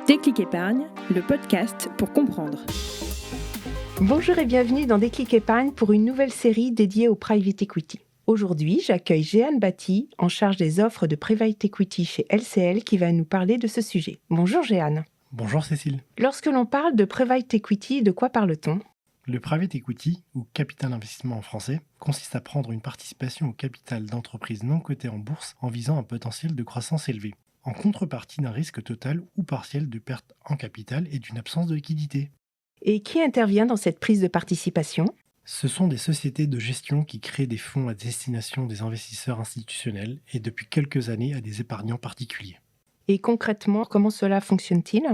Déclic Épargne, le podcast pour comprendre. Bonjour et bienvenue dans Déclic Épargne pour une nouvelle série dédiée au private equity. Aujourd'hui, j'accueille Jeanne Batti, en charge des offres de private equity chez LCL, qui va nous parler de ce sujet. Bonjour Jeanne. Bonjour Cécile. Lorsque l'on parle de private equity, de quoi parle-t-on ? Le private equity, ou capital investissement en français, consiste à prendre une participation au capital d'entreprises non cotées en bourse en visant un potentiel de croissance élevé, en contrepartie d'un risque total ou partiel de perte en capital et d'une absence de liquidité. Et qui intervient dans cette prise de participation ? Ce sont des sociétés de gestion qui créent des fonds à destination des investisseurs institutionnels et depuis quelques années à des épargnants particuliers. Et concrètement, comment cela fonctionne-t-il ?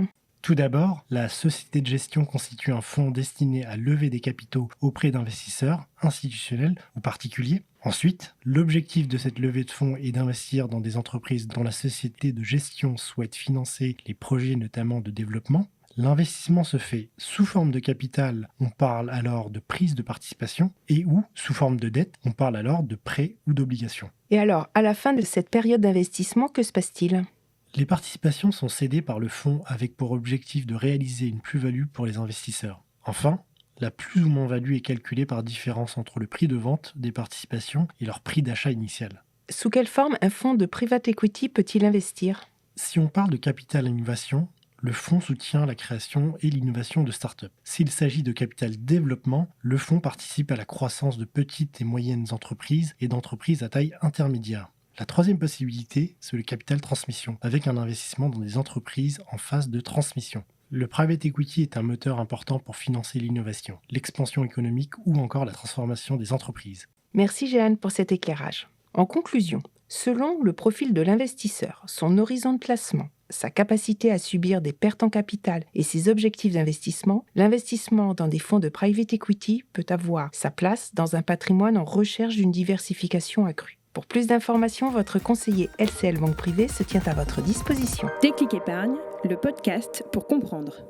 Tout d'abord, la société de gestion constitue un fonds destiné à lever des capitaux auprès d'investisseurs institutionnels ou particuliers. Ensuite, l'objectif de cette levée de fonds est d'investir dans des entreprises dont la société de gestion souhaite financer les projets notamment de développement. L'investissement se fait sous forme de capital, on parle alors de prise de participation, et ou sous forme de dette, on parle alors de prêt ou d'obligation. Et alors, à la fin de cette période d'investissement, que se passe-t-il ? Les participations sont cédées par le fonds avec pour objectif de réaliser une plus-value pour les investisseurs. Enfin, la plus ou moins-value est calculée par différence entre le prix de vente des participations et leur prix d'achat initial. Sous quelle forme un fonds de private equity peut-il investir ? Si on parle de capital innovation, le fonds soutient la création et l'innovation de start-up. S'il s'agit de capital développement, le fonds participe à la croissance de petites et moyennes entreprises et d'entreprises à taille intermédiaire. La troisième possibilité, c'est le capital transmission, avec un investissement dans des entreprises en phase de transmission. Le private equity est un moteur important pour financer l'innovation, l'expansion économique ou encore la transformation des entreprises. Merci Jeanne pour cet éclairage. En conclusion, selon le profil de l'investisseur, son horizon de placement, sa capacité à subir des pertes en capital et ses objectifs d'investissement, l'investissement dans des fonds de private equity peut avoir sa place dans un patrimoine en recherche d'une diversification accrue. Pour plus d'informations, votre conseiller LCL Banque Privée se tient à votre disposition. Déclic Épargne, le podcast pour comprendre.